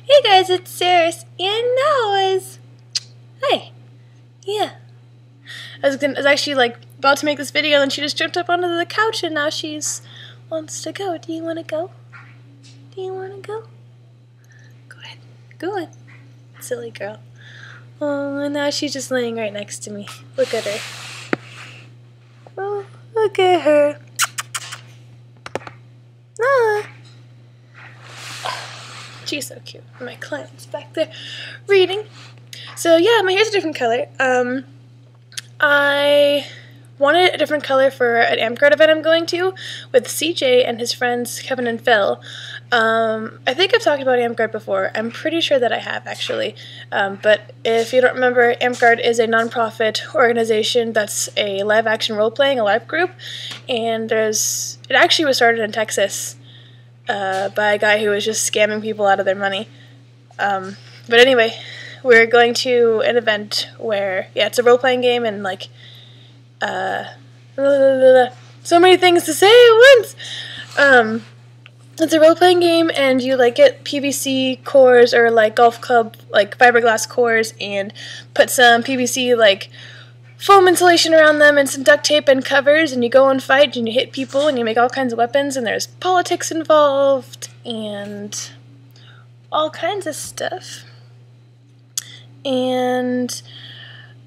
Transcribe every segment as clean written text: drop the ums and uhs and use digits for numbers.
Hey guys, it's Seras, and that was... Hi. Yeah. I was actually like about to make this video, and she just jumped up onto the couch, and now she's wants to go. Do you want to go? Do you want to go? Go ahead. Go on. Silly girl. Oh, and now she's just laying right next to me. Look at her. Oh, look at her. Ah. She's so cute. My client's back there reading. So yeah, my hair's a different color. I wanted a different color for an AmCard event I'm going to with CJ and his friends Kevin and Phil. I think I've talked about AmCard before. I'm pretty sure that I have, actually. But if you don't remember, AmCard is a nonprofit organization that's a live-action role-playing, a live group, and it actually was started in Texas by a guy who was just scamming people out of their money. But anyway, we're going to an event where, yeah, it's a role-playing game, and like, so many things to say at once. It's a role-playing game, and you like get PVC cores or like golf club like fiberglass cores, and put some PVC like foam insulation around them and some duct tape and covers, and you go and fight and you hit people and you make all kinds of weapons, and there's politics involved and all kinds of stuff. And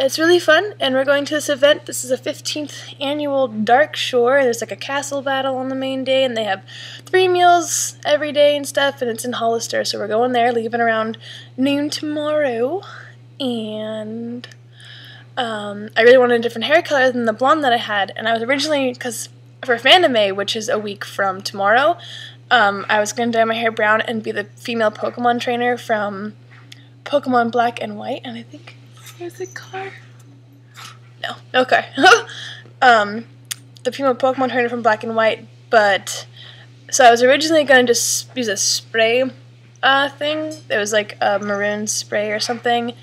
it's really fun, and we're going to this event. This is a 15th annual Dark Shore, and there's like a castle battle on the main day, and they have 3 meals every day and stuff, and it's in Hollister, so we're going there, leaving around noon tomorrow. And I really wanted a different hair color than the blonde that I had, and I was originally, because for Fanime, which is a week from tomorrow, I was going to dye my hair brown and be the female Pokemon trainer from Pokemon Black and White, and I think there's a car. No, no car. The female Pokemon trainer from Black and White, but so I was originally going to just use a spray thing. It was like a maroon spray or something,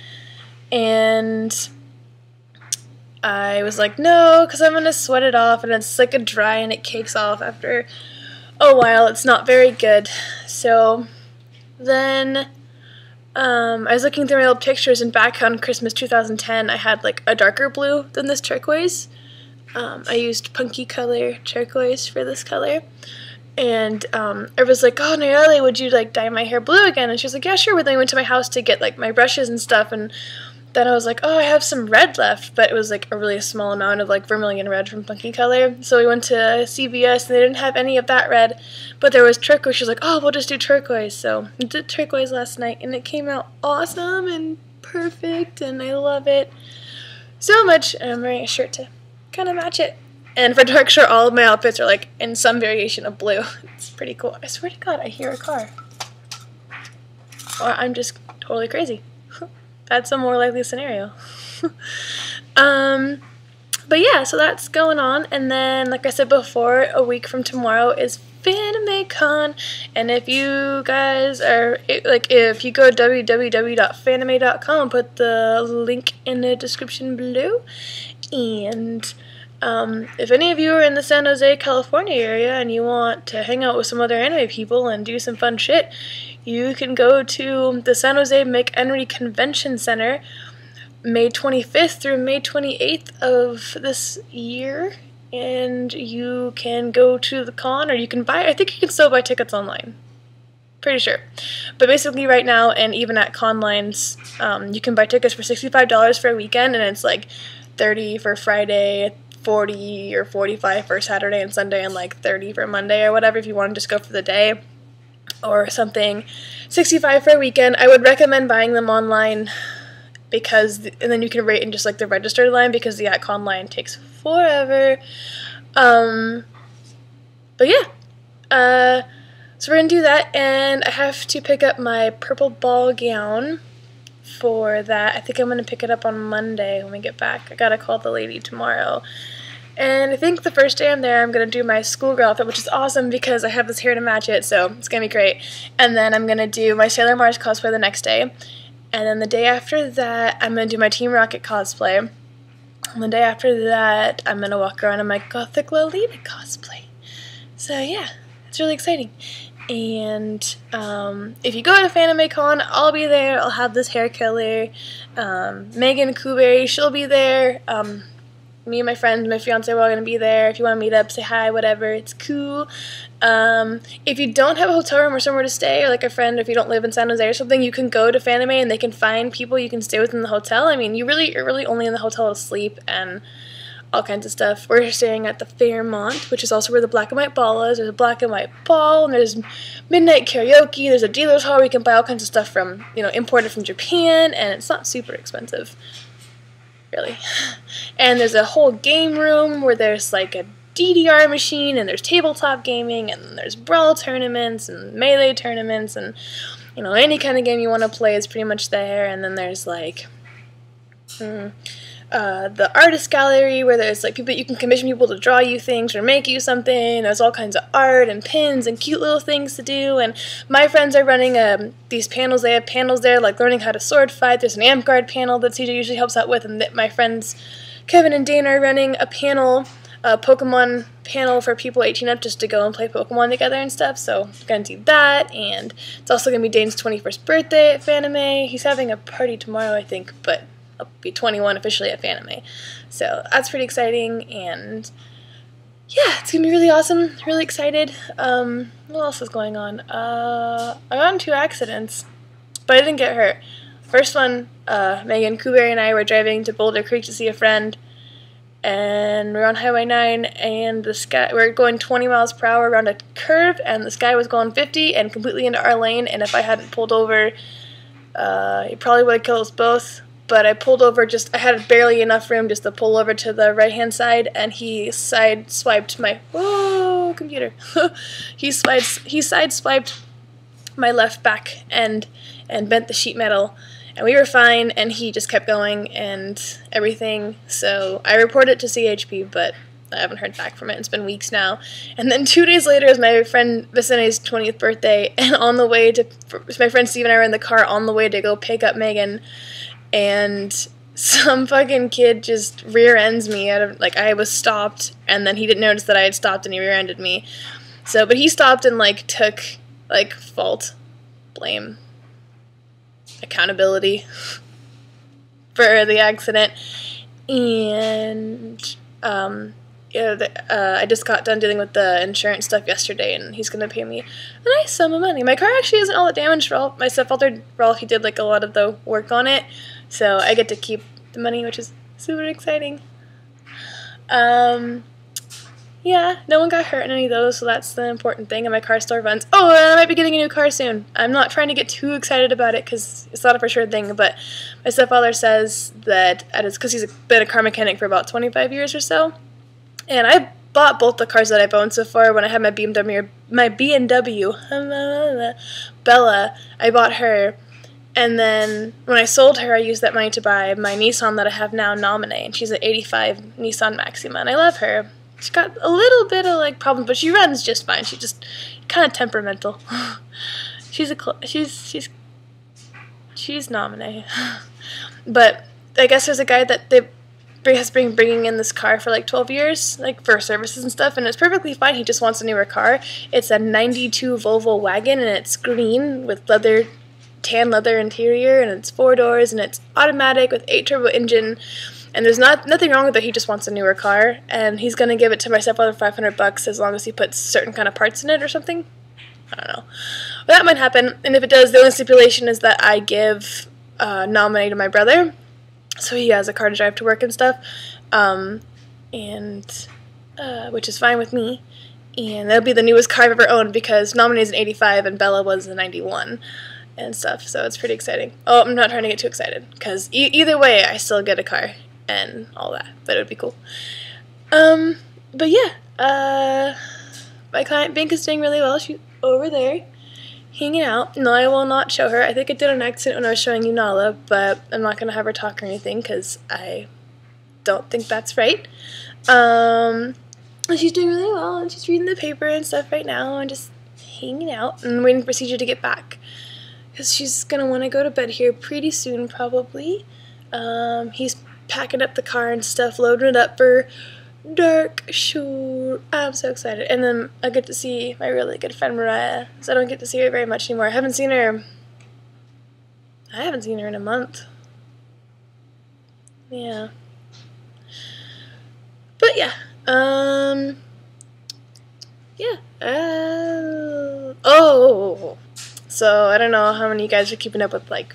and I was like, no, because I'm going to sweat it off, and it's like a dry, and it cakes off after a while. It's not very good. So then I was looking through my old pictures, and back on Christmas 2010, I had like a darker blue than this turquoise. I used punky color turquoise for this color, and I was like, oh, Nayeli, would you like dye my hair blue again? And she was like, yeah, sure. But then I went to my house to get like my brushes and stuff, and then I was like, oh, I have some red left, but it was like a really small amount of like vermilion red from punky color. So we went to CVS, and they didn't have any of that red, but there was turquoise. She was like, oh, we'll just do turquoise. So I did turquoise last night, and it came out awesome and perfect, and I love it so much. And I'm wearing a shirt to kind of match it. And for Dark Shore, all of my outfits are like in some variation of blue. It's pretty cool. I swear to God, I hear a car. Or I'm just totally crazy. That's a more likely scenario. But yeah, so that's going on, and then, like I said before, a week from tomorrow is FanimeCon, and if you guys are, like, if you go to www.fanime.com, put the link in the description below, and if any of you are in the San Jose, California area, and you want to hang out with some other anime people and do some fun shit, you can go to the San Jose McHenry Convention Center May 25th through May 28th of this year, and you can go to the con, or you can buy, I think you can still buy tickets online. Pretty sure. But basically right now, and even at con lines, you can buy tickets for $65 for a weekend, and it's like $30 for Friday, $40 or $45 for Saturday and Sunday, and like $30 for Monday or whatever if you want to just go for the day or something. $65 for a weekend. I would recommend buying them online, because and then you can rate in just like the registered line, because the at-con line takes forever. But yeah, so we're gonna do that, and I have to pick up my purple ball gown for that. I think I'm gonna pick it up on Monday when we get back. I gotta call the lady tomorrow. And I think the first day I'm there, I'm going to do my schoolgirl outfit, which is awesome because I have this hair to match it, so it's going to be great. And then I'm going to do my Sailor Mars cosplay the next day. And then the day after that, I'm going to do my Team Rocket cosplay. And the day after that, I'm going to walk around in my Gothic Lolita cosplay. So yeah, it's really exciting. And if you go to FanimeCon, I'll be there. I'll have this hair color. Megan Kuberry, she'll be there. Me and my friend, my fiance, are all going to be there. If you want to meet up, say hi, whatever. It's cool. If you don't have a hotel room or somewhere to stay, or like a friend, if you don't live in San Jose or something, you can go to Fanime and they can find people you can stay with in the hotel. I mean, you're really only in the hotel to sleep and all kinds of stuff. We're staying at the Fairmont, which is also where the Black and White Ball is. There's a Black and White Ball, and there's midnight karaoke. There's a dealer's hall where you can buy all kinds of stuff from, imported from Japan, and it's not super expensive, really. And there's a whole game room where there's like a DDR machine, and there's tabletop gaming, and there's brawl tournaments and melee tournaments, and any kind of game you want to play is pretty much there. And then there's like the artist gallery where there's like people, you can commission people to draw you things or make you something. There's all kinds of art and pins and cute little things to do. And my friends are running these panels. They have panels there like learning how to sword fight. There's an Amp Guard panel that CJ usually helps out with, and my friends Kevin and Dana are running a panel, a Pokemon panel for people 18 up, just to go and play Pokemon together and stuff. So we're gonna do that. And it's also gonna be Dane's 21st birthday at Fanime. He's having a party tomorrow, I think, but I'll be 21 officially at Fanime. So that's pretty exciting, and yeah, it's gonna be really awesome. Really excited. What else is going on? I got in 2 accidents, but I didn't get hurt. First one, Megan Kuberry and I were driving to Boulder Creek to see a friend, and we were on Highway 9, and we were going 20 miles per hour around a curve, and this guy was going 50 and completely into our lane, and if I hadn't pulled over, he probably would have killed us both. But I pulled over I had barely enough room just to pull over to the right-hand side, and he sideswiped my, whoa, computer. he sideswiped my left back end and bent the sheet metal, and we were fine, and he just kept going and everything. So I reported it to CHP, but I haven't heard back from it. It's been weeks now. And then 2 days later is my friend Vicente's 20th birthday, and on the way my friend Steve and I were in the car on the way to go pick up Megan, and some fucking kid just rear ends me I was stopped, and then he didn't notice that I had stopped, and he rear ended me. So, but he stopped and took fault, blame, accountability for the accident. And I just got done dealing with the insurance stuff yesterday, and he's gonna pay me a nice sum of money. My car actually isn't all that damaged. My stepfather, Ralph, he did a lot of the work on it, so I get to keep the money, which is super exciting. Yeah, no one got hurt in any of those, so that's the important thing, and my car still runs. Oh, and I might be getting a new car soon. I'm not trying to get too excited about it, because it's not a for sure thing, but my stepfather says that it's because he's been a car mechanic for about 25 years or so. And I bought both the cars that I've owned so far. When I had my BMW, Bella, I bought her. And then when I sold her, I used that money to buy my Nissan that I have now, Nominee. And she's an 85 Nissan Maxima, and I love her. She's got a little bit of problems, but she runs just fine. She's just kind of temperamental. she's Nominee. But I guess there's a guy that has been bringing in this car for 12 years, for services and stuff, and it's perfectly fine. He just wants a newer car. It's a 92 Volvo wagon, and it's green with tan leather interior, and it's 4 doors, and it's automatic with 8 turbo engine, and there's nothing wrong with it. He just wants a newer car, and he's gonna give it to my stepfather for $500 as long as he puts certain kind of parts in it or something. I don't know. Well, that might happen, and if it does, the only stipulation is that I give Nominee to my brother, so he has a car to drive to work and stuff, which is fine with me. And that'll be the newest car I've ever owned, because Nominee is an 85 and Bella was a 91 and stuff, so it's pretty exciting. Oh, I'm not trying to get too excited, because either way, I still get a car and all that, but it would be cool. But yeah, my client Bink is doing really well. She's over there hanging out. No, I will not show her. I think I did an accident when I was showing you Nala, but I'm not going to have her talk or anything, because I don't think that's right. And she's doing really well, and she's reading the paper and stuff right now, and just hanging out, and waiting for CJ to get back, because she's going to want to go to bed here pretty soon, probably. He's packing up the car and stuff, loading it up for dark short. I'm so excited. And then I get to see my really good friend Mariah, so I don't get to see her very much anymore. I haven't seen her in a month. Yeah. But yeah. Yeah. Oh. So I don't know how many of you guys are keeping up with like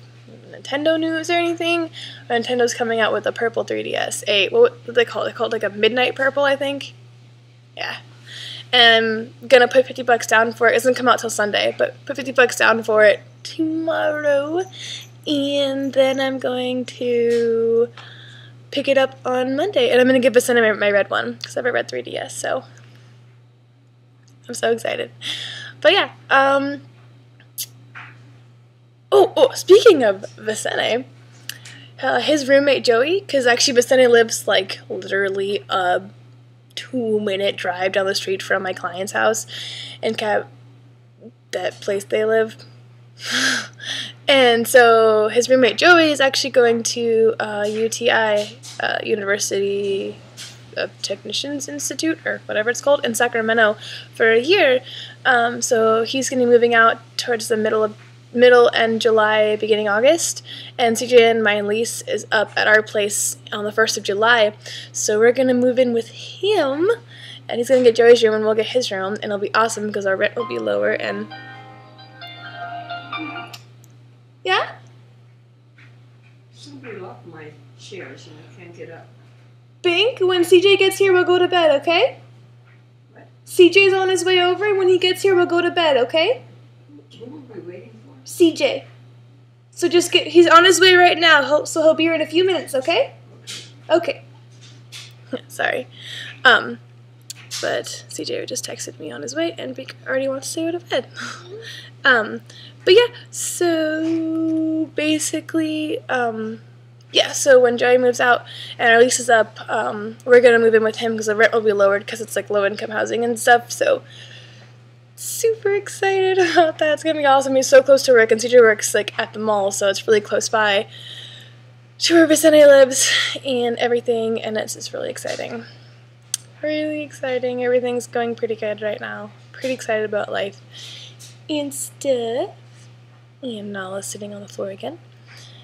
Nintendo news or anything. Nintendo's coming out with a purple 3DS. What do they call it? They call it like a midnight purple, I think. Yeah. And I'm gonna put $50 down for it. It doesn't come out till Sunday, but put $50 down for it tomorrow. And then I'm going to pick it up on Monday. And I'm gonna give Vicente my red one, because I have a red 3DS, so I'm so excited. But yeah, speaking of Vicente, his roommate Joey, because actually Vicente lives like literally a 2-minute drive down the street from my client's house, and that place they live. And so his roommate Joey is actually going to UTI, University of Technicians Institute, or whatever it's called, in Sacramento for a year. So he's going to be moving out towards the middle and July, beginning August, and CJ and my lease is up at our place on the 1st of July, so we're going to move in with him, and he's going to get Joey's room and we'll get his room, and it'll be awesome because our rent will be lower. And yeah? Somebody locked my chairs and I can't get up. Bink, when CJ gets here we'll go to bed, okay? What? CJ's on his way over, and when he gets here we'll go to bed, okay? Who are we waiting for? CJ. So he's on his way right now, so he'll be here in a few minutes, okay? Okay. Sorry. But CJ just texted me on his way, and Bink already wants to go to bed. But yeah, so basically, yeah, so when Joey moves out and our lease is up, we're going to move in with him because the rent will be lowered because it's like low-income housing and stuff, so super excited about that. It's going to be awesome. He's so close to work, and CJ works like at the mall, so it's really close by to where Vicente lives and everything, and it's just really exciting. Really exciting. Everything's going pretty good right now. Pretty excited about life and stuff. And Nala's sitting on the floor again.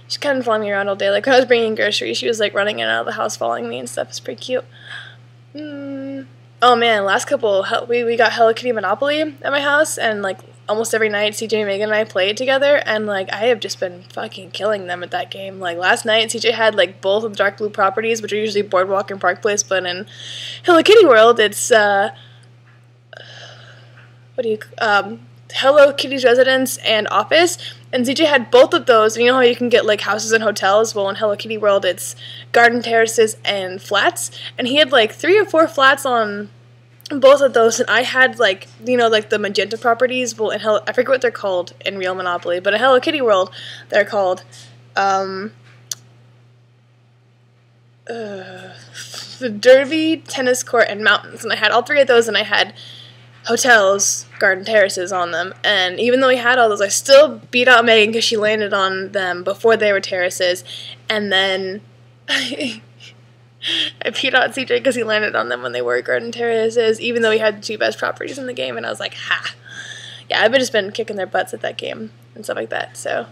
She's kind of following me around all day. Like when I was bringing groceries, she was like running in and out of the house following me and stuff. It's pretty cute. Oh man, last couple, we got Hello Kitty Monopoly at my house, and like almost every night CJ, Megan, and I played together, and like I have just been fucking killing them at that game. Like last night, CJ had like both of the dark blue properties, which are usually Boardwalk and Park Place, but in Hello Kitty World, it's Hello Kitty's residence and office, and CJ had both of those. And you know how you can get like houses and hotels? Well, in Hello Kitty World, it's garden terraces and flats, and he had like 3 or 4 flats on both of those, and I had like, you know, like the magenta properties. Well, in I forget what they're called in real Monopoly, but in Hello Kitty World, they're called the Derby, Tennis Court, and Mountains, and I had all 3 of those, and I had hotels, garden terraces on them, and even though we had all those, I still beat out Megan because she landed on them before they were terraces, and then I beat out CJ because he landed on them when they were garden terraces, even though he had the 2 best properties in the game, and I was like, ha! Yeah, I've just been kicking their butts at that game and stuff like that, so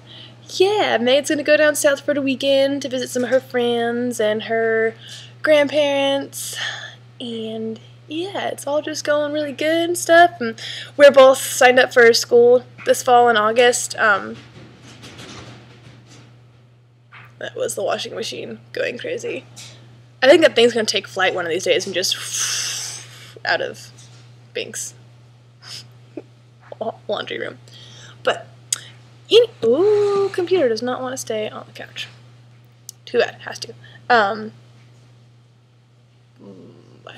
yeah, Megan's gonna go down south for the weekend to visit some of her friends and her grandparents, and yeah, it's all just going really good and stuff, and we're both signed up for school this fall in August. That was the washing machine going crazy. I think that thing's going to take flight one of these days and just out of Bink's laundry room. But, ooh, computer does not want to stay on the couch. Too bad, has to. I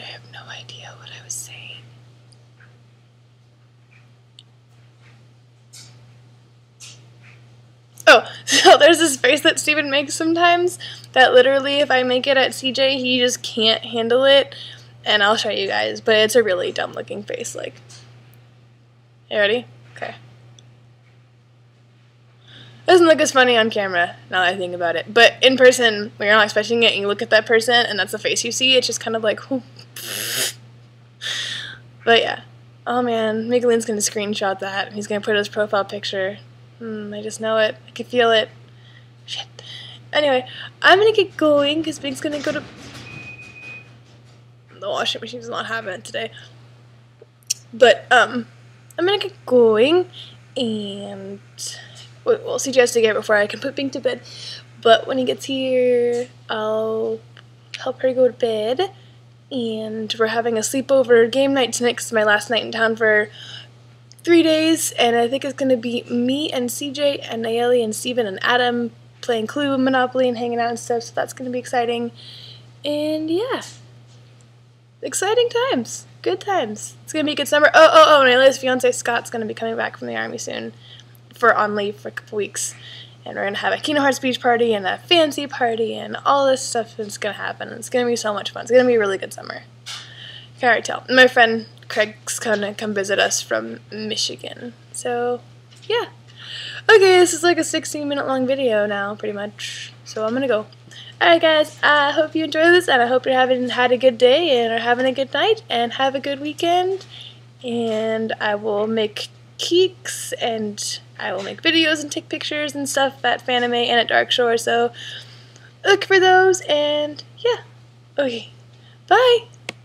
have no idea what I was saying. Oh, so there's this face that Steven makes sometimes that literally if I make it at CJ, he just can't handle it. And I'll show you guys, but it's a really dumb looking face. Like, you ready? Okay. It doesn't look as funny on camera now that I think about it. But in person, when you're not expecting it and you look at that person and that's the face you see, it's just kind of like, who But yeah. Oh man, Miguelin's gonna screenshot that and he's gonna put his profile picture. I just know it. I can feel it. Shit. Anyway, I'm gonna get going because Big's gonna go to the washing machine's not having it today. But I'm gonna get going and well, CJ has to get before I can put Bing to bed. But when he gets here, I'll help her go to bed. And we're having a sleepover game night tonight because it's my last night in town for 3 days. And I think it's going to be me and CJ and Nayeli and Steven and Adam playing Clue and Monopoly and hanging out and stuff. So that's going to be exciting. And yeah, exciting times. Good times. It's going to be a good summer. Oh, Nayeli's fiance Scott's going to be coming back from the army soon on leave for a couple weeks. And we're going to have a Kingdom Hearts beach party and a fancy party and all this stuff is going to happen. It's going to be so much fun. It's going to be a really good summer. Can't already tell. And my friend Craig's going to come visit us from Michigan. So, yeah. Okay, this is like a 16-minute long video now, pretty much. So I'm going to go. Alright guys, I hope you enjoyed this and I hope you're had a good day and are having a good night and have a good weekend. And I will make cakes and I will make videos and take pictures and stuff at Fanime and at Dark Shore, so look for those and yeah. Okay. Bye!